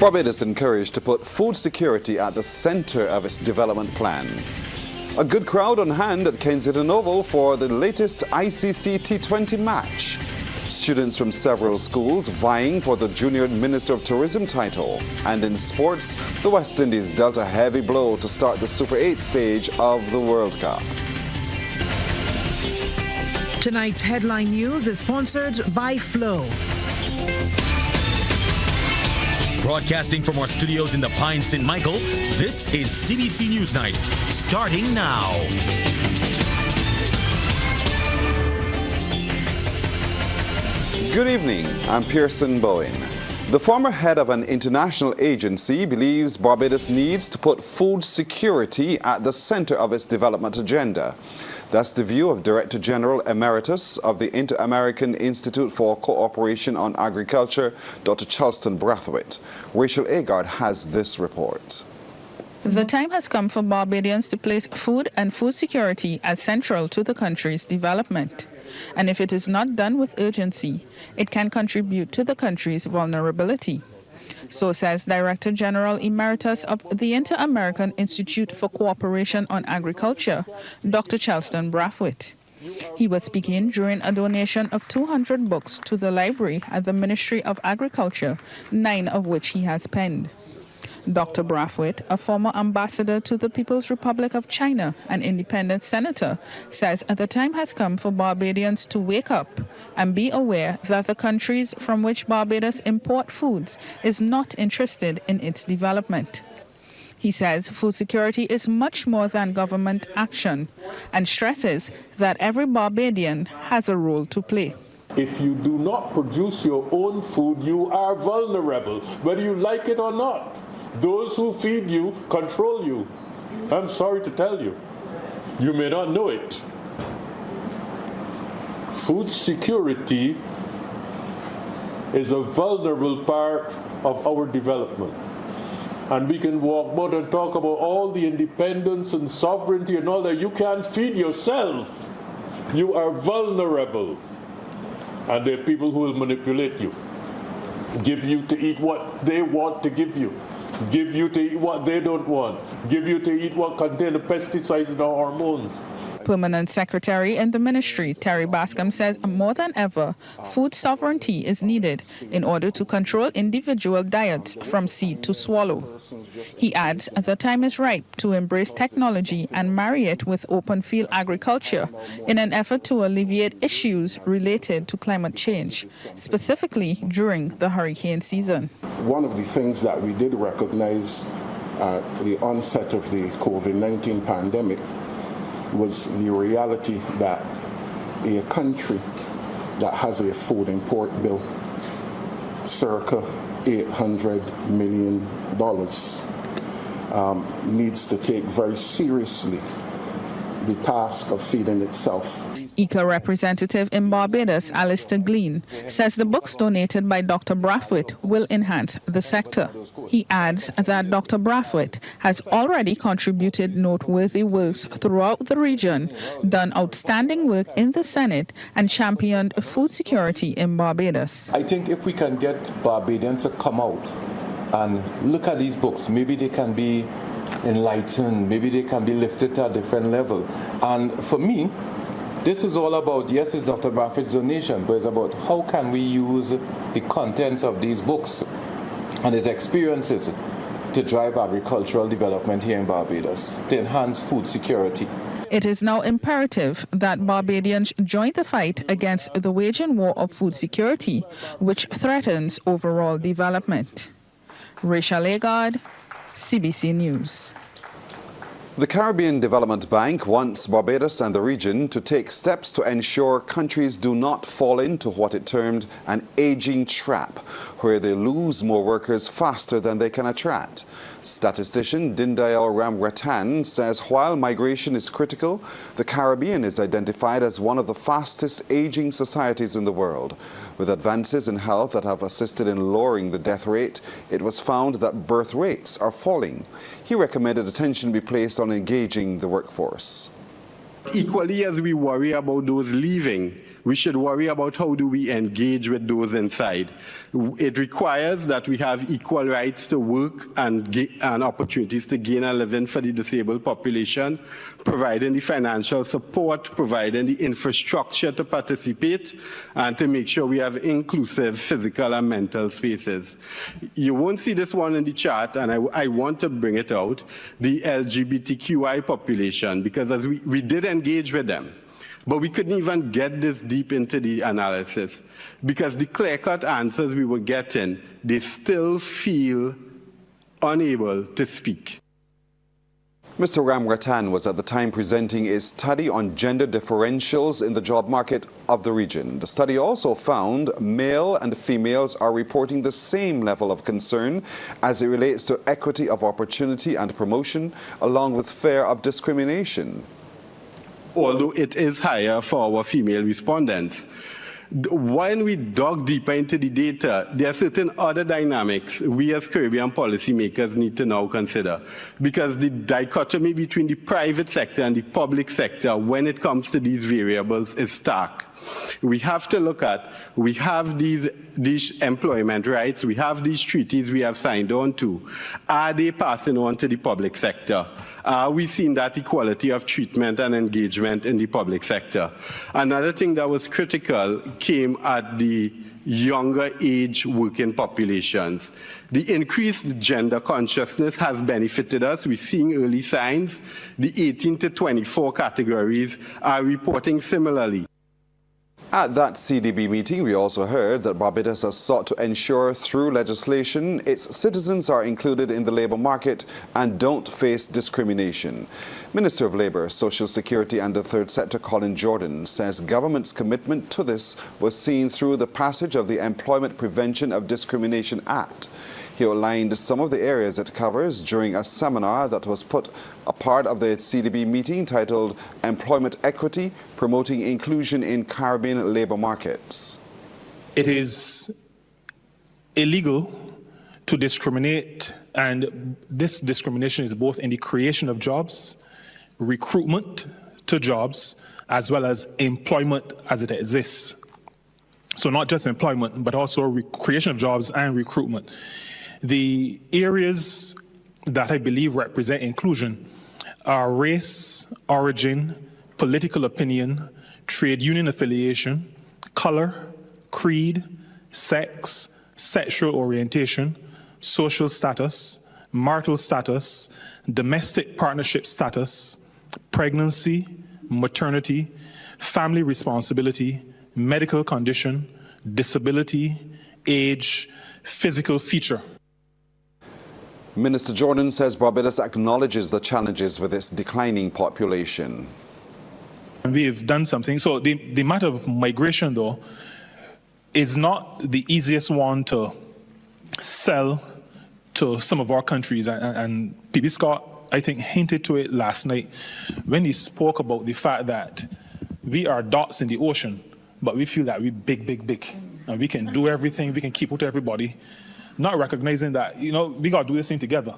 Barbados encouraged to put food security at the center of its development plan. A good crowd on hand at Kensington Oval for the latest ICC T20 match. Students from several schools vying for the Junior Minister of Tourism title. And in sports, the West Indies dealt a heavy blow to start the Super 8 stage of the World Cup. Tonight's headline news is sponsored by Flow. Broadcasting from our studios in the Pine St. Michael, this is CBC NewsNight, starting now. Good evening, I'm Pearson Bowen. The former head of an international agency believes Barbados needs to put food security at the center of its development agenda. That's the view of Director General Emeritus of the Inter-American Institute for Cooperation on Agriculture, Dr. Charleston Brathwaite. Rachel Agard has this report. The time has come for Barbadians to place food and food security as central to the country's development. And if it is not done with urgency, it can contribute to the country's vulnerability. So says Director General Emeritus of the Inter-American Institute for Cooperation on Agriculture, Dr. Charleston Brathwaite. He was speaking during a donation of 200 books to the library at the Ministry of Agriculture, 9 of which he has penned. Dr. Brathwaite, a former ambassador to the People's Republic of China and independent senator, says the time has come for Barbadians to wake up and be aware that the countries from which Barbados import foods is not interested in its development. He says food security is much more than government action and stresses that every Barbadian has a role to play. If you do not produce your own food, you are vulnerable, whether you like it or not. Those who feed you control you. I'm sorry to tell you. You may not know it. Food security is a vulnerable part of our development. And we can walk about and talk about all the independence and sovereignty and all that. You can't feed yourself. You are vulnerable. And there are people who will manipulate you, give you to eat what they want to give you. Give you to eat what they don't want. Give you to eat what contain the pesticides and the hormones. Permanent Secretary in the Ministry, Terry Bascom, says more than ever, food sovereignty is needed in order to control individual diets from seed to swallow. He adds the time is ripe to embrace technology and marry it with open field agriculture in an effort to alleviate issues related to climate change, specifically during the hurricane season. One of the things that we did recognize at the onset of the COVID-19 pandemic was the reality that a country that has a food import bill, circa $800 million, needs to take very seriously the task of feeding itself. ECA representative in Barbados, Alistair Glean, says the books donated by Dr. Brathwaite will enhance the sector. He adds that Dr. Brathwaite has already contributed noteworthy works throughout the region, done outstanding work in the Senate, and championed food security in Barbados. I think if we can get Barbadians to come out and look at these books, maybe they can be enlightened, maybe they can be lifted to a different level. And for me, this is all about, yes, it's Dr. Brathwaite's donation, but it's about how can we use the contents of these books and his experiences to drive agricultural development here in Barbados, to enhance food security. It is now imperative that Barbadians join the fight against the waging war of food security, which threatens overall development. Rachel Agard, CBC News. The Caribbean Development Bank wants Barbados and the region to take steps to ensure countries do not fall into what it termed an aging trap, where they lose more workers faster than they can attract. Statistician Dindayal Ramratan says while migration is critical, the Caribbean is identified as one of the fastest aging societies in the world. With advances in health that have assisted in lowering the death rate, it was found that birth rates are falling. He recommended attention be placed on engaging the workforce. Equally as we worry about those leaving, we should worry about how do we engage with those inside. It requires that we have equal rights to work and opportunities to gain a living for the disabled population, providing the financial support, providing the infrastructure to participate, and to make sure we have inclusive physical and mental spaces. You won't see this one in the chart, and I want to bring it out, the LGBTQI population, because as we did engage with them, but we couldn't even get this deep into the analysis because the clear-cut answers we were getting, they still feel unable to speak. Mr. Ramratan was at the time presenting a study on gender differentials in the job market of the region. The study also found male and females are reporting the same level of concern as it relates to equity of opportunity and promotion, along with fear of discrimination. Although it is higher for our female respondents. When we dug deeper into the data, there are certain other dynamics we as Caribbean policymakers need to now consider, because the dichotomy between the private sector and the public sector when it comes to these variables is stark. We have to look at, we have these employment rights, we have these treaties we have signed on to. Are they passing on to the public sector? Are we seeing that equality of treatment and engagement in the public sector? Another thing that was critical came at the younger age working populations. The increased gender consciousness has benefited us. We're seeing early signs. The 18 to 24 categories are reporting similarly. At that CDB meeting, we also heard that Barbados has sought to ensure through legislation its citizens are included in the labour market and don't face discrimination. Minister of Labour, Social Security and the Third Sector Colin Jordan says government's commitment to this was seen through the passage of the Employment Prevention of Discrimination Act. He outlined some of the areas it covers during a seminar that was put a part of the CDB meeting titled Employment Equity, Promoting Inclusion in Caribbean Labour Markets. It is illegal to discriminate, and this discrimination is both in the creation of jobs, recruitment to jobs, as well as employment as it exists. So not just employment, but also creation of jobs and recruitment. The areas that I believe represent inclusion are race, origin, political opinion, trade union affiliation, color, creed, sex, sexual orientation, social status, marital status, domestic partnership status, pregnancy, maternity, family responsibility, medical condition, disability, age, physical feature. Minister Jordan says Barbados acknowledges the challenges with its declining population. We've done something. So the matter of migration, though, is not the easiest one to sell to some of our countries. And PB Scott, I think, hinted to it last night when he spoke about the fact that we are dots in the ocean, but we feel that we're big, big, big. And we can do everything, we can keep up to everybody, not recognizing that, we got to do this thing together.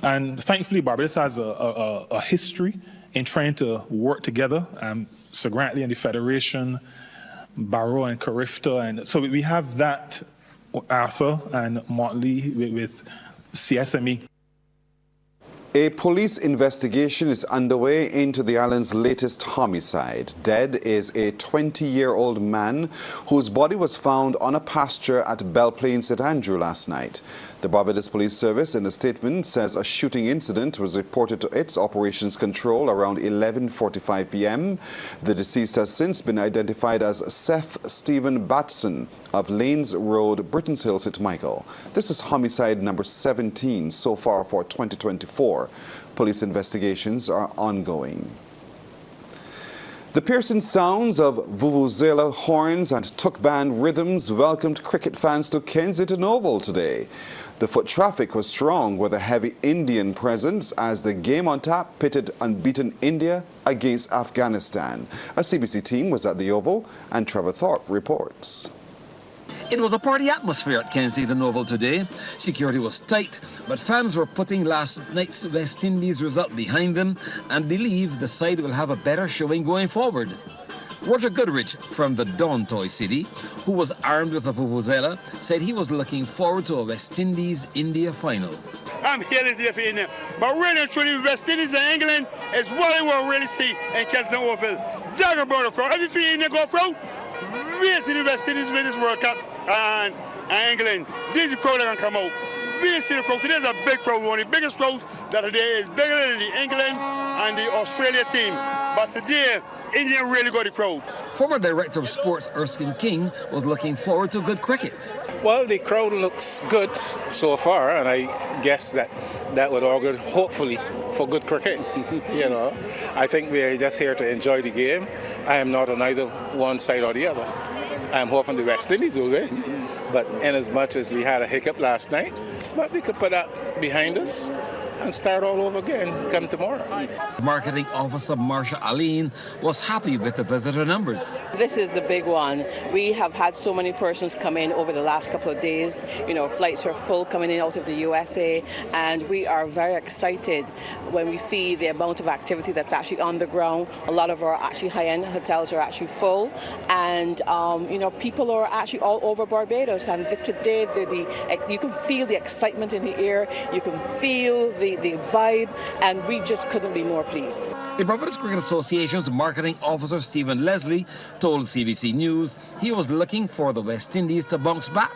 And thankfully, Barbados has a history in trying to work together. Sir Grantley and the Federation, Barrow and Carifta. And so we have that, Arthur and Motley with CSME. A police investigation is underway into the island's latest homicide. Dead is a 20-year-old man whose body was found on a pasture at Belplain, St. Andrew last night. The Barbados Police Service in a statement says a shooting incident was reported to its operations control around 11:45 p.m. The deceased has since been identified as Seth Stephen Batson of Lanes Road, Britons Hill, St. Michael. This is homicide number 17 so far for 2024. Police investigations are ongoing. The piercing sounds of vuvuzela horns and tuk band rhythms welcomed cricket fans to Kensington Oval today. The foot traffic was strong with a heavy Indian presence as the game on tap pitted unbeaten India against Afghanistan. A CBC team was at the Oval and Trevor Thorpe reports. It was a party atmosphere at Kensington Oval today. Security was tight, but fans were putting last night's West Indies result behind them and believe the side will have a better showing going forward. Roger Goodrich from the Dawn Toy City, who was armed with a vuvuzela, said he was looking forward to a West Indies-India final. I'm here today for India, but really and truly, West Indies and England is what I want to really see in Kensington Oval. Dog about the crowd. If you feel India go crowd, wait till the West Indies win this World Cup and England. This is the crowd that can come out. We see the crowd. Today's a big crowd. One of the biggest crowds that today is bigger than the England and the Australia team. But today, India really got the crowd. Former Director of Sports Erskine King was looking forward to good cricket. Well, the crowd looks good so far, and I guess that would augur, hopefully, for good cricket. You know, I think we are just here to enjoy the game. I am not on either one side or the other. I'm hoping the West Indies will win, but in as much as we had a hiccup last night, but we could put that behind us and start all over again come tomorrow. Marketing Officer Marsha Aline was happy with the visitor numbers. This is the big one. We have had so many persons come in over the last couple of days. You know, flights are full coming in out of the USA, and we are very excited when we see the amount of activity that's actually on the ground. A lot of our actually high-end hotels are actually full, and you know, people are actually all over Barbados. And today, you can feel the excitement in the air. You can feel the vibe, and we just couldn't be more pleased. The Barbados Cricket Association's marketing officer Stephen Leslie told CBC News he was looking for the West Indies to bounce back,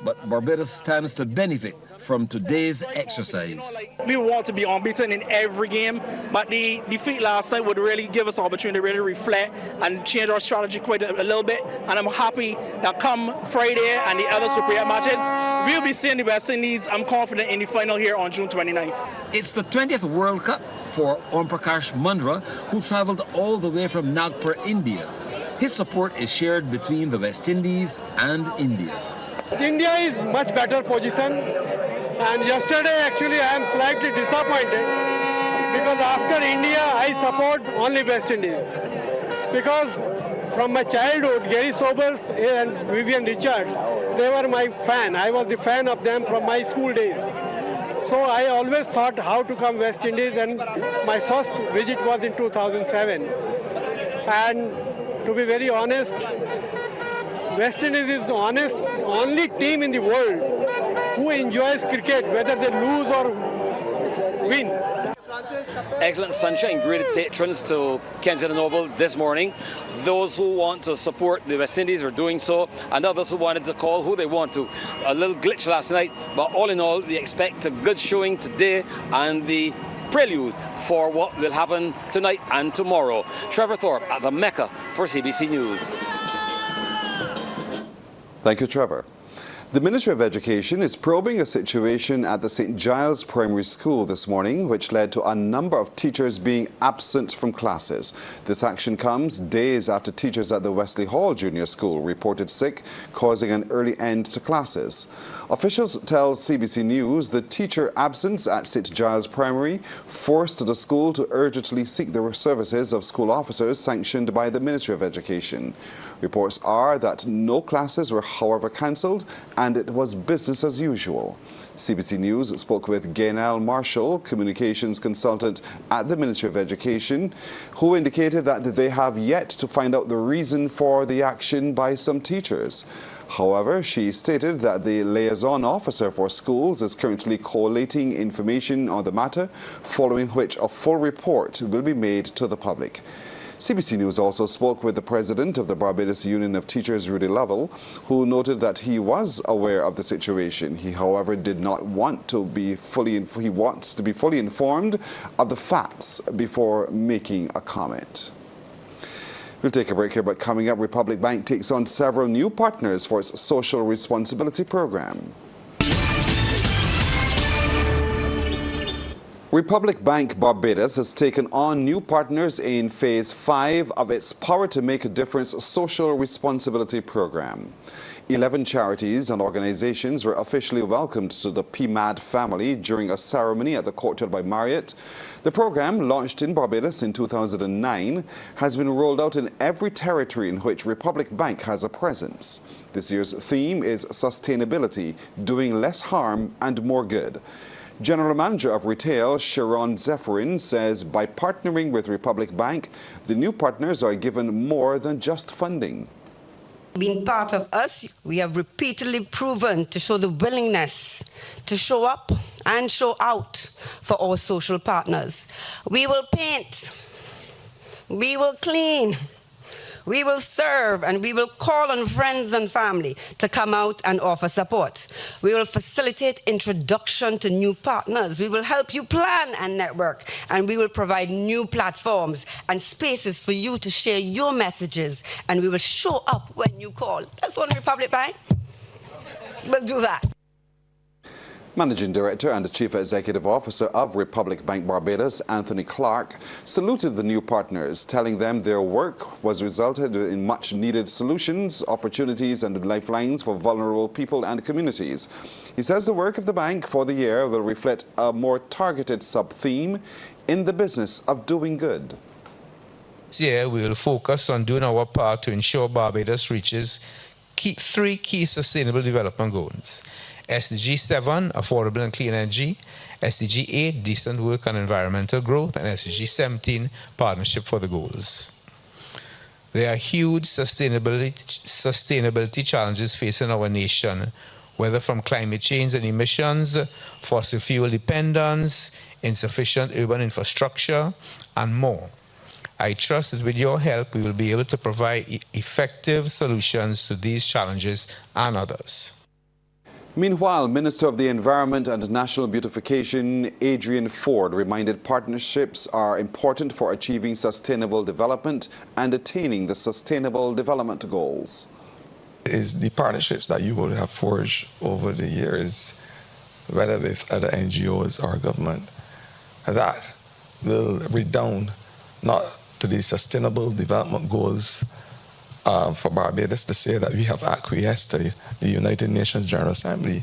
but Barbados stands to benefit from today's exercise. We want to be unbeaten in every game, but the defeat last night would really give us an opportunity to really reflect and change our strategy quite a little bit, and I'm happy that come Friday and the other Super matches, we'll be seeing the West Indies. I'm confident in the final here on June 29th. It's the 20th World Cup for Om Prakash Mundra, who travelled all the way from Nagpur, India. His support is shared between the West Indies and India. India is much better position, and yesterday actually I am slightly disappointed because after India I support only West Indies, because from my childhood Gary Sobers and Vivian Richards, they were my fan. I was the fan of them from my school days. So I always thought how to come West Indies, and my first visit was in 2007. And to be very honest, West Indies is the only team in the world who enjoys cricket, whether they lose or win. Excellent sunshine greeted patrons to Kensington Oval this morning. Those who want to support the West Indies are doing so, and others who wanted to call who they want to. A little glitch last night, but all in all, we expect a good showing today and the prelude for what will happen tonight and tomorrow. Trevor Thorpe at the Mecca for CBC News. Thank you, Trevor. The Ministry of Education is probing a situation at the St. Giles Primary School this morning, which led to a number of teachers being absent from classes. This action comes days after teachers at the Wesley Hall Junior School reported sick, causing an early end to classes. Officials tell CBC News the teacher absence at St. Giles Primary forced the school to urgently seek the services of school officers sanctioned by the Ministry of Education. Reports are that no classes were, however, cancelled, and it was business as usual. CBC News spoke with Gaynell Marshall, communications consultant at the Ministry of Education, who indicated that they have yet to find out the reason for the action by some teachers. However, she stated that the liaison officer for schools is currently collating information on the matter, following which a full report will be made to the public. CBC News also spoke with the president of the Barbados Union of Teachers, Rudy Lovell, who noted that he was aware of the situation. He, however, did not want to be he wants to be fully informed of the facts before making a comment. We'll take a break here, but coming up, Republic Bank takes on several new partners for its social responsibility program. Republic Bank Barbados has taken on new partners in Phase 5 of its Power to Make a Difference social responsibility program. 11 charities and organizations were officially welcomed to the PMAD family during a ceremony at the Courtyard by Marriott. The program, launched in Barbados in 2009, has been rolled out in every territory in which Republic Bank has a presence. This year's theme is Sustainability, Doing Less Harm and More Good. General Manager of Retail, Sharon Zephyrin, says by partnering with Republic Bank, the new partners are given more than just funding. Being part of us, we have repeatedly proven to show the willingness to show up and show out for our social partners. We will paint, we will clean, we will serve, and we will call on friends and family to come out and offer support. We will facilitate introduction to new partners. We will help you plan and network, and we will provide new platforms and spaces for you to share your messages, and we will show up when you call. That's one Republic Bank. We'll do that. Managing Director and Chief Executive Officer of Republic Bank Barbados, Anthony Clark, saluted the new partners, telling them their work was resulted in much-needed solutions, opportunities and lifelines for vulnerable people and communities. He says the work of the bank for the year will reflect a more targeted sub-theme, in the business of doing good. This year we will focus on doing our part to ensure Barbados reaches three key sustainable development goals. SDG 7, affordable and clean energy, SDG 8, decent work and environmental growth, and SDG 17, partnership for the goals. There are huge sustainability challenges facing our nation, whether from climate change and emissions, fossil fuel dependence, insufficient urban infrastructure, and more. I trust that with your help, we will be able to provide effective solutions to these challenges and others. Meanwhile, Minister of the Environment and National Beautification, Adrien Ford, reminded partnerships are important for achieving sustainable development and attaining the Sustainable Development Goals. Is the partnerships that you would have forged over the years, whether with other NGOs or government, that will redound not to the Sustainable Development Goals for Barbados to say that we have acquiesced to the United Nations General Assembly,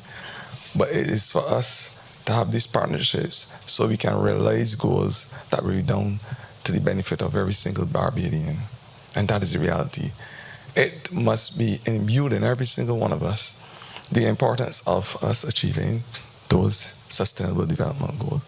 but it is for us to have these partnerships so we can realize goals that will redound to the benefit of every single Barbadian. And that is the reality. It must be imbued in every single one of us, the importance of us achieving those Sustainable Development Goals.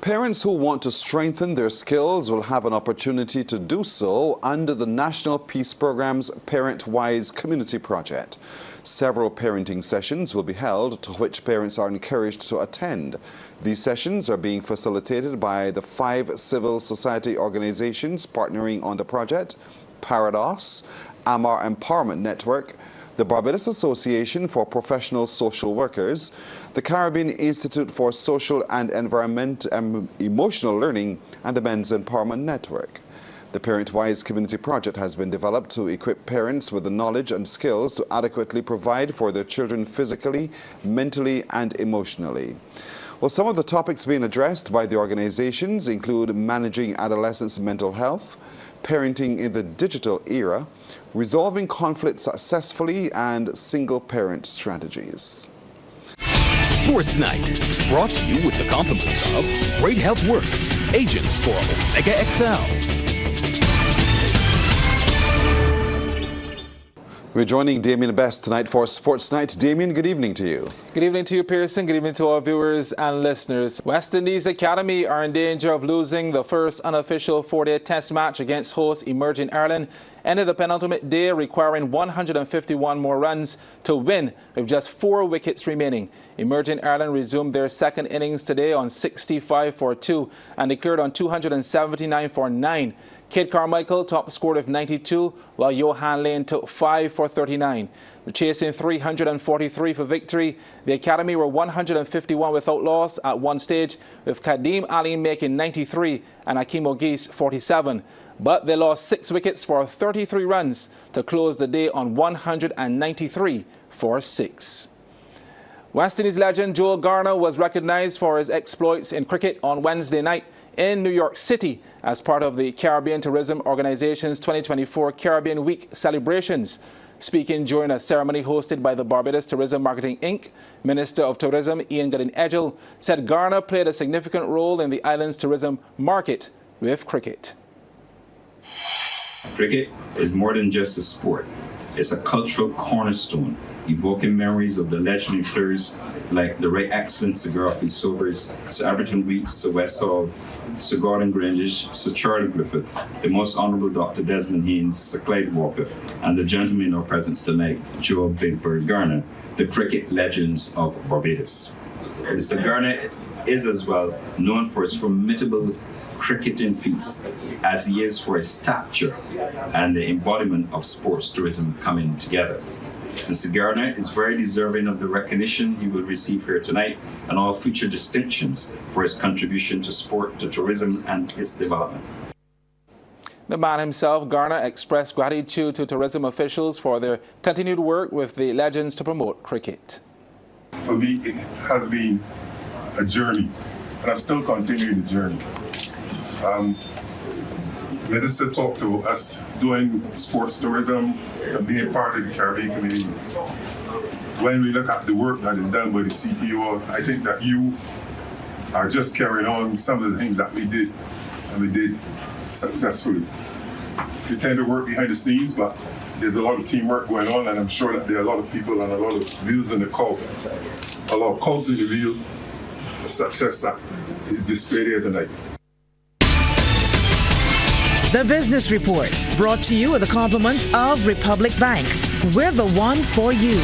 Parents who want to strengthen their skills will have an opportunity to do so under the National Peace Program's Parent-Wise Community Project. Several parenting sessions will be held to which parents are encouraged to attend. These sessions are being facilitated by the 5 civil society organizations partnering on the project: Parados, Amar Empowerment Network, the Barbados Association for Professional Social Workers, the Caribbean Institute for Social and Emotional Learning, and the Men's Empowerment Network. The Parent-Wise Community Project has been developed to equip parents with the knowledge and skills to adequately provide for their children physically, mentally, and emotionally. Well, some of the topics being addressed by the organizations include managing adolescents' mental health, parenting in the digital era, resolving conflict successfully, and single-parent strategies. Sports Night, brought to you with the compliments of Great Health Works, agents for Omega XL. We're joining Damien Best tonight for Sports Night. Damien, good evening to you. Good evening to you, Pearson. Good evening to our viewers and listeners. West Indies Academy are in danger of losing the first unofficial 4-day test match against host Emerging Ireland. Ended the penultimate day requiring 151 more runs to win with just 4 wickets remaining. Emerging Ireland resumed their second innings today on 65 for 2 and declared on 279 for 9. Kid Carmichael top scored with 92, while Johan Lane took 5 for 39. Chasing 343 for victory, the Academy were 151 without loss at one stage, with Kadeem Ali making 93 and Akeem Ogis 47. But they lost 6 wickets for 33 runs to close the day on 193 for 6. West Indies legend Joel Garner was recognized for his exploits in cricket on Wednesday night in New York City as part of the Caribbean Tourism Organization's 2024 Caribbean Week celebrations. Speaking during a ceremony hosted by the Barbados Tourism Marketing Inc., Minister of Tourism Ian Gooding-Edgell said Ghana played a significant role in the island's tourism market with cricket. Cricket is more than just a sport. It's a cultural cornerstone, evoking memories of the legendary players like the Right Excellent Sir Garfield Sobers, Sir Everton Weeks, Sir West Hall, Sir Gordon Grandage, Sir Charlie Griffith, the Most Honourable Dr. Desmond Haynes, Sir Clyde Walker, and the gentlemen in our presence tonight, Joe Big Bird Garner, the cricket legends of Barbados. Mr. Garner is as well known for his formidable cricketing feats as he is for his stature and the embodiment of sports tourism coming together. Mr. Garner is very deserving of the recognition he will receive here tonight and all future distinctions for his contribution to sport, to tourism and its development. The man himself, Garner, expressed gratitude to tourism officials for their continued work with the legends to promote cricket. For me, it has been a journey, and I'm still continuing the journey. Minister talked to us doing sports tourism and being part of the Caribbean community. When we look at the work that is done by the CTO, I think that you are just carrying on some of the things that we did, and we did successfully. We tend to work behind the scenes, but there's a lot of teamwork going on, and I'm sure that there are a lot of people and a lot of wheels in the car, a lot of cogs in the wheel, the success that is displayed here tonight. The Business Report, brought to you with the compliments of Republic Bank. We're the one for you.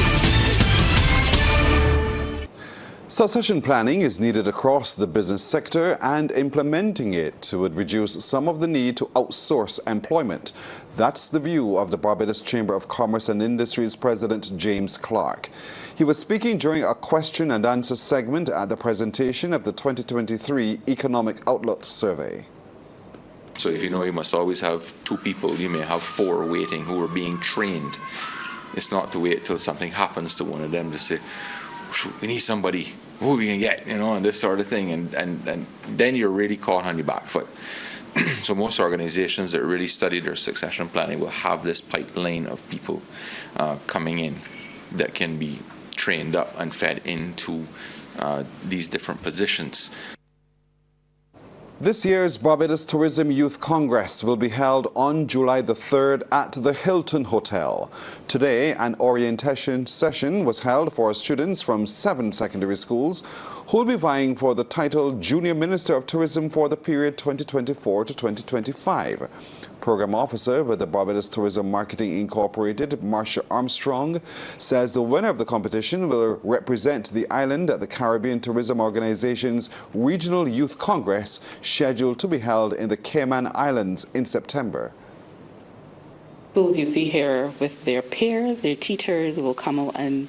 Succession planning is needed across the business sector, and implementing it would reduce some of the need to outsource employment. That's the view of the Barbados Chamber of Commerce and Industry's President James Clark. He was speaking during a question and answer segment at the presentation of the 2023 Economic Outlook Survey. So if you know you must always have 2 people, you may have 4 waiting who are being trained. It's not to wait till something happens to one of them to say, we need somebody, who are we going to get, and this sort of thing. And then you're really caught on your back foot. So most organizations that really study their succession planning will have this pipeline of people coming in that can be trained up and fed into these different positions. This year's Barbados Tourism Youth Congress will be held on July the 3rd at the Hilton Hotel. Today, an orientation session was held for students from 7 secondary schools who will be vying for the title Junior Minister of Tourism for the period 2024 to 2025. Program Officer with the Barbados Tourism Marketing Incorporated, Marcia Armstrong, says the winner of the competition will represent the island at the Caribbean Tourism Organization's Regional Youth Congress, scheduled to be held in the Cayman Islands in September. Those you see here with their peers, their teachers, will come out and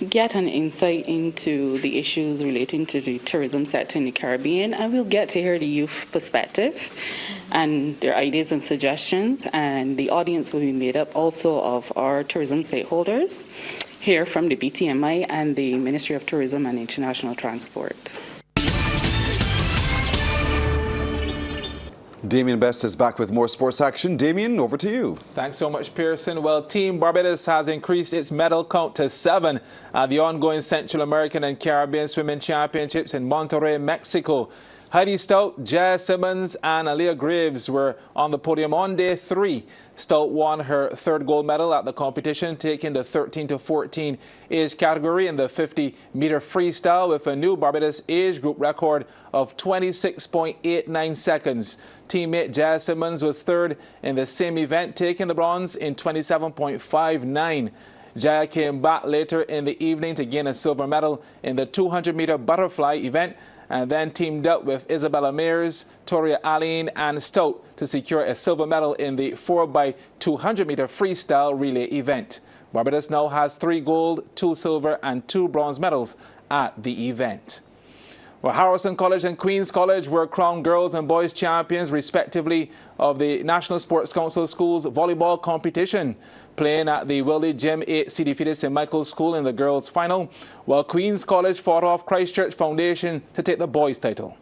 get an insight into the issues relating to the tourism sector in the Caribbean, and we'll get to hear the youth perspective and their ideas and suggestions, and the audience will be made up also of our tourism stakeholders here from the BTMI and the Ministry of Tourism and International Transport. Damien Best is back with more sports action. Damien, over to you. Thanks so much, Pearson. Well, Team Barbados has increased its medal count to 7 at the ongoing Central American and Caribbean Swimming Championships in Monterrey, Mexico. Heidi Stout, Jazz Simmons and Aaliyah Graves were on the podium on day 3. Stout won her 3rd gold medal at the competition, taking the 13 to 14 age category in the 50-meter freestyle with a new Barbados age group record of 26.89 seconds. Teammate Jazz Simmons was 3rd in the same event, taking the bronze in 27.59. Jaya came back later in the evening to gain a silver medal in the 200-meter butterfly event, and then teamed up with Isabella Mears, Toria Aline and Stout to secure a silver medal in the 4x200-meter freestyle relay event. Barbados now has 3 gold, 2 silver and 2 bronze medals at the event. Well, Harrison College and Queen's College were crowned girls and boys champions, respectively, of the National Sports Council Schools volleyball competition. Playing at the Willie Jim 8C defeated St. Michael's School in the girls' final, while Queen's College fought off Christchurch Foundation to take the boys' title.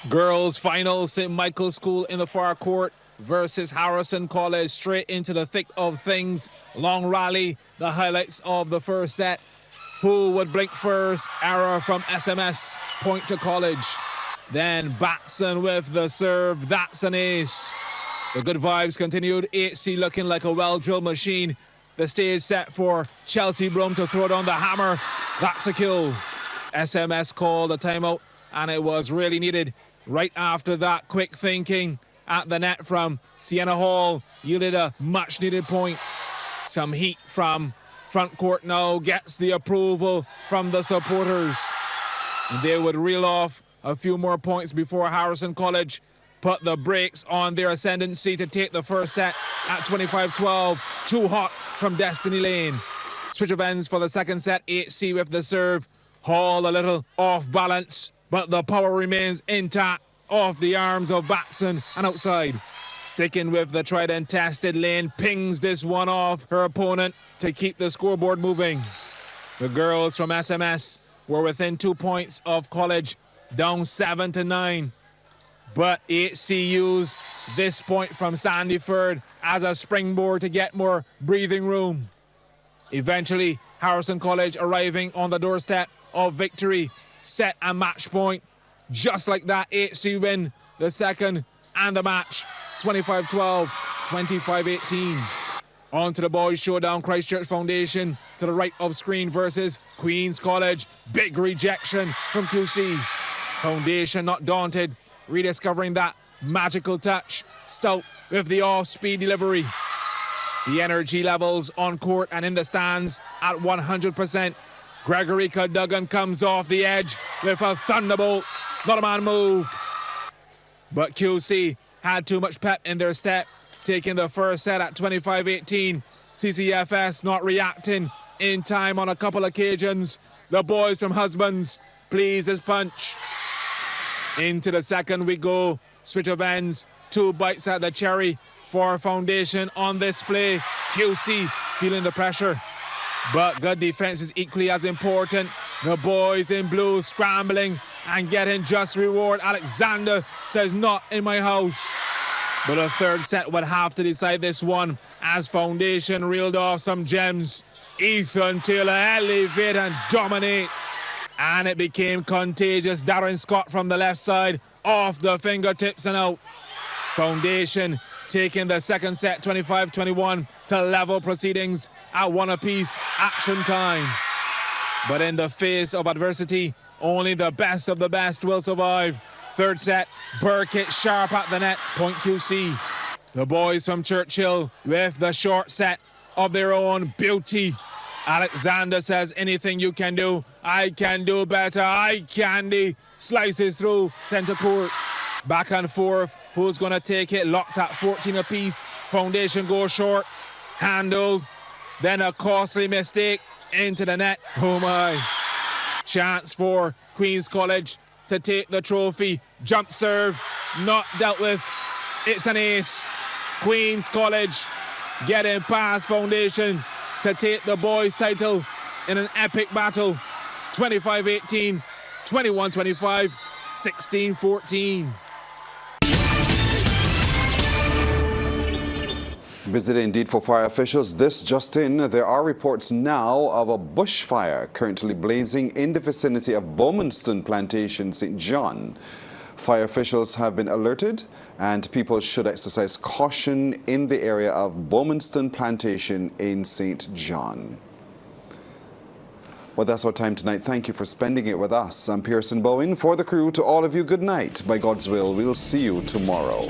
Girls' final, St. Michael's School in the far court versus Harrison College. Straight into the thick of things. Long rally, the highlights of the first set. Who would blink first? Error from SMS, point to College. Then Batson with the serve, that's an ace. The good vibes continued, HC looking like a well-drilled machine. The stage set for Chelsea Broom to throw down the hammer, that's a kill. SMS called a timeout, and it was really needed. Right after that, quick thinking at the net from Sienna Hall yielded a much-needed point. Some heat from front court now gets the approval from the supporters. And they would reel off a few more points before Harrison College put the brakes on their ascendancy to take the first set at 25-12. Too hot from Destiny Lane. Switch of ends for the second set. HC with the serve. Hall a little off balance, but the power remains intact off the arms of Batson and outside. Sticking with the tried and tested, Lane pings this one off her opponent to keep the scoreboard moving. The girls from SMS were within 2 points of College, down 7-9. But HC used this point from Sandyford as a springboard to get more breathing room. Eventually, Harrison College arriving on the doorstep of victory, set a match point. Just like that, HC win the second and the match, 25-12, 25-18. On to the boys' showdown, Christchurch Foundation to the right of screen versus Queen's College. Big rejection from QC. Foundation not daunted, rediscovering that magical touch. Stout with the off-speed delivery. The energy levels on court and in the stands at 100%. Gregory Cadogan comes off the edge with a thunderbolt. Not a man move. But QC had too much pep in their step, taking the first set at 25-18. CCFS not reacting in time on a couple occasions. The boys from Husbands please as punch. Into the second we go. Switch of ends. 2 bites at the cherry for Foundation on this play. QC feeling the pressure. But good defense is equally as important. The boys in blue scrambling and getting just reward. Alexander says not in my house. But a third set would have to decide this one as Foundation reeled off some gems. Ethan Taylor elevate and dominate. And it became contagious. Darren Scott from the left side, off the fingertips and out. Foundation taking the second set, 25-21, to level proceedings at 1 apiece, action time. But in the face of adversity, only the best of the best will survive. Third set, Burkitt sharp at the net, point QC. The boys from Churchill with the short set of their own beauty. Alexander says, anything you can do, I can do better. I candy slices through center court. Back and forth, who's going to take it? Locked at 14 apiece. Foundation goes short, handled. Then a costly mistake into the net. Oh my. Chance for Queen's College to take the trophy. Jump serve, not dealt with. It's an ace. Queen's College getting past Foundation to take the boys' title in an epic battle. 25-18, 21-25, 16-14. Busy day indeed for fire officials. This just in, there are reports now of a bushfire currently blazing in the vicinity of Bowmanston Plantation, St. John. Fire officials have been alerted and people should exercise caution in the area of Bowmanston Plantation in St. John. Well, that's our time tonight. Thank you for spending it with us. I'm Pearson Bowen. For the crew, to all of you, good night. By God's will, we'll see you tomorrow.